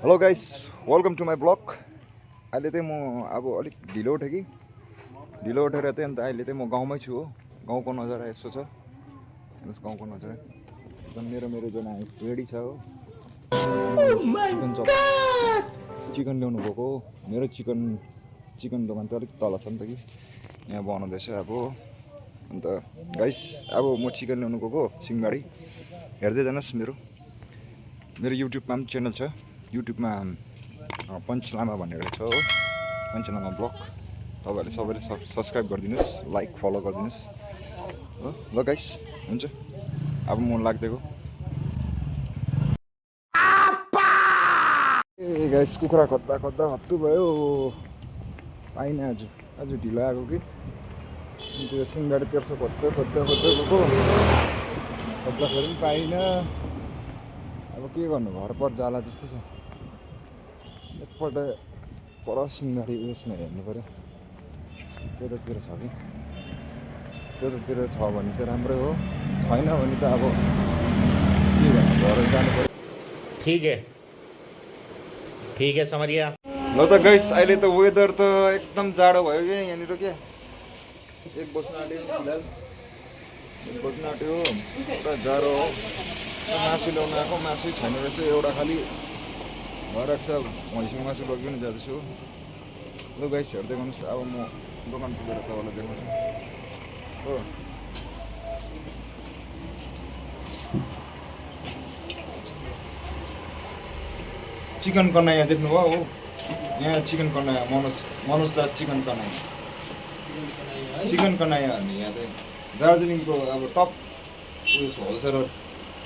Hello guys, welcome to my blog. अहिले चाहिँ म अब अलिक ढिलो उठेँ कि ढिलो उठेर चाहिँ अन्त अहिले चाहिँ म गाउँमै छु हो। गाउँको नजारा यस्तो छ, हेर्नुहोस् गाउँको नजारा। मेरो जना रेडी छ हो। चिकन चप चिकन ल्याउनु गएको हो। मेरो चिकन दोकान चाहिँ अलिक तल छ नि त कि, यहाँ बनाउँदैछ अब। अन्त गाइस अब म चिकन ल्याउनु गएको सिंहमारी। हेर्दै जानुहोस्, मेरो युट्युबमा पनि च्यानल छ। युट्युबमा पञ्च लामा भनेर छ हो, पञ्च लामा ब्लग। तपाईँहरूले सबैले सब्सक्राइब गरिदिनुहोस्, लाइक फलो गरिदिनुहोस् हो। ल गाइस, हुन्छ अब म लाग्दिएको। ए गाइस, कुखुरा खोज्दा खोज्दा हत्तु भयो, पाइनँ आज ढिलो आएको कि। त्यो सिंहमारी तेर्सो खोज्दै गएको, खोज्दाखेरि पनि पाइनँ। अब के गर्नु, घर पर जाला जस्तै छ। एकपल्ट पर सिंहमारी उयसमा हेर्नु पऱ्यो, त्यतातिर छ कि। त्यतातिर छ भने त राम्रै हो, छैन भने त अब के गर्नु, घर जानु पऱ्यो। ठीक है समरिया। ल त गाइस, अहिले त वेदर त एकदम जाडो भयो क्या यहाँनिर। क्या एक बज्न आँट्यो फिलहाल, एक बज्न आँट्यो, पुरा जाडो हो। मासु ल्याउनु आएको, मासु छैन रहेछ, एउटा खालि भइरहेको छ। भैँसीको मासु लगिकन जाँदैछु ल गाइस, हेर्दै गर्नुहोस्। अब म दोकान पुगेर तपाईँलाई देखाउँछु हो। चिकन कन्हैया देख्नुभयो हो, यहाँ चिकन कन्हैया, मनोज दा चिकन कन्हैया हो नि। यहाँ चाहिँ दार्जिलिङको अब टप उयस होलसेलर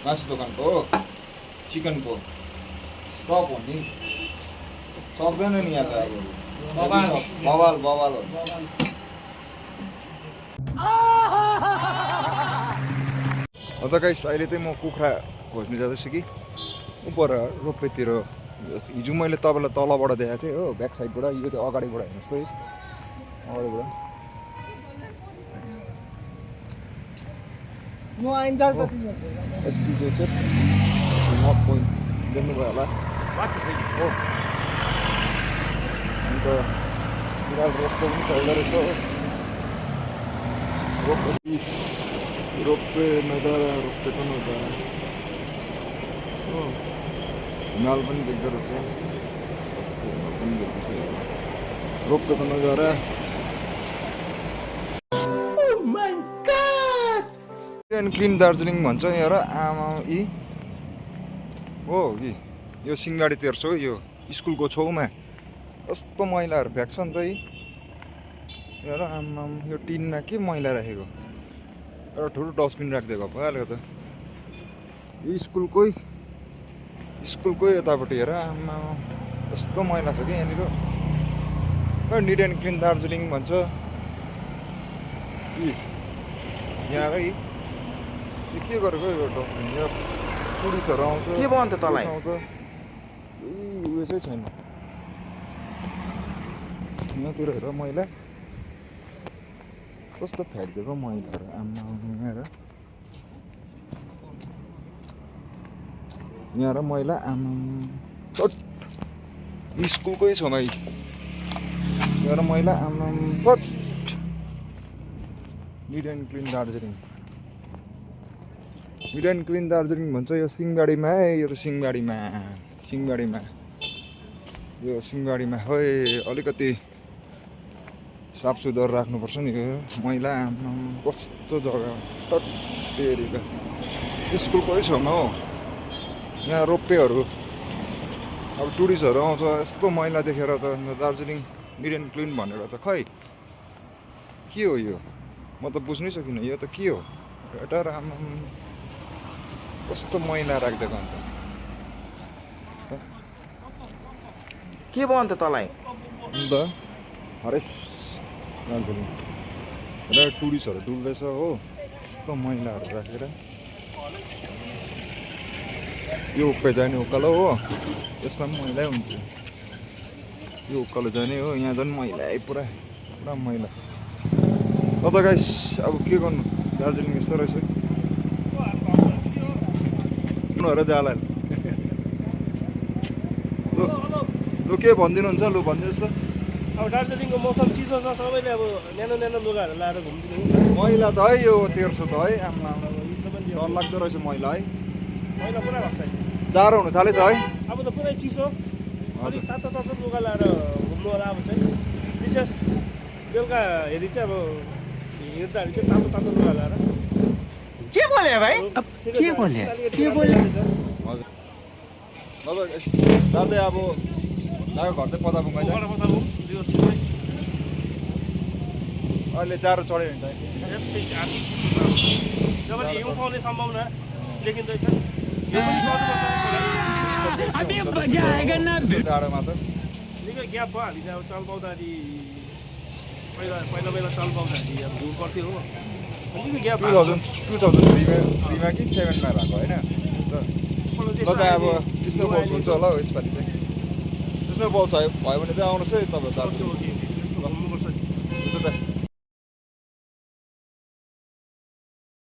मासु दोकानको हो, चिकनको टप हो नि। सक्दैन नि यहाँ त अब बवाल हो। अन्त गाइस, अहिले चाहिँ म कुखुरा खोज्नु जाँदैछु कि उपर रोप्पेतिर। हिजो मैले तपाईँलाई तलबाट देखाएको थिएँ हो, ब्याक साइडबाट। यो चाहिँ अगाडिबाट हेर्नुहोस् है, अगाडिबाट। एसटिके चाहिँ नर्थ पोइन्ट देख्नुभयो होला हो। अन्त फिलहाल रोप्पे पनि चल्दो रहेछ हो। रोप्पे नजारा हो। हिमाल पनि देख्दो रहेछ, रोप्पेको नजारा। एन्ड क्लिन दार्जिलिङ भन्छ यहाँ। र आमा यी हो कि यो सिंहमारी तेर्सो, यो स्कुलको छेउमा कस्तो मैलाहरू फ्याँक्छ नि त। हेर आमा, यो टिनमा के मैला राखेको, एउटा ठुलो डस्टबिन राखिदिएको भइहाल्यो त। यो स्कुलकै यतापट्टि हेर आमा, कस्तो मैला छ कि यहाँनिर। निट एन्ड क्लिन दार्जिलिङ भन्छ यहाँ है। यो के गरेको यो डस्टबिन, यहाँ टुरिस्टहरू आउँछ, के भयो अन्त तँलाई? आउँछ, केही उयसै छैन यहाँतिर। हेर मैला कस्तो फ्याँकिदिएको मैलाहरू आम्मा। यहाँ र मैला आम्मा, स्कुलकै छेउमा यहाँ र मैला आम्मा। Neat and clean Darjeeling, neat and clean Darjeeling भन्छ यो सिंहमारीमा है। यो त सिंहमारीमा खोइ अलिकति साफ सुधार राख्नुपर्छ नि। यो मैला आम्मा, कस्तो जग्गा टट्टेरीका। स्कुलकै छेउमा हो, यहाँ रोप्पेहरू अब टुरिस्टहरू आउँछ, यस्तो मैला देखेर त दार्जिलिङ निट एन्ड क्लिन भनेर त खै के हो यो, म त बुझ्नै सकिनँ। यो त के हो, एउटा आम्मा कस्तो मैला राखिदिएको अन्त। के भयो अन्त तँलाई? अन्त हरेस दार्जिलिङ र टुरिस्टहरू डुल्दैछ हो, यस्तो मैलाहरू राखेर। यो उक्कै जाने उकालो हो, यसमा पनि मैलै हुन्छ। यो उकालो जाने हो, यहाँ झन् मैला पुरा मैला। ल त गाइस, अब के गर्नु, दार्जिलिङ यस्तो रहेछ जाला लु के भनिदिनुहुन्छ लु भनिदिनुहोस् त अब दार्जिलिङको मौसम चिसो छ सबैले अब न्यानो न्यानो लुगाहरू लाएर घुम्दिनु मैला त है यो 1300 त है आम्मा डर लाग्दो रहेछ मैला है पहिला पुरा भएको छ जाडो हुन थालेछ है अब त पुरै चिसो अलिक तातो तातो लुगा लाएर घुम्नु होला अब चाहिँ विशेष बेलुका हेरी चाहिँ अब हिँड्दाखेरि चाहिँ तातो तातो लुगा लाएर के बोले भाइ के बोले हजुर तपाईँ दार्दै अब दाको घर चाहिँ पदाबुङ है अहिले जाडो चढ्यो नि त जब हिउँ पाउने सम्भावना देखिँदैछ हिउँ पनि पर्नुपर्छ जाडोमा त निकै ग्याप भयो हामीले अब चल पाउँदाखेरि पहिला चल पाउँदाखेरि अब हिउँ पर्थ्यो हो निकै ग्याप 2003मा कि 7मा भएको होइन ल त अब स्नो बल्स हुन्छ होला हौ यसपालि चाहिँ स्नो बल्स भयो भने चाहिँ आउनुहोस् है तपाईँ दार्जिलिङ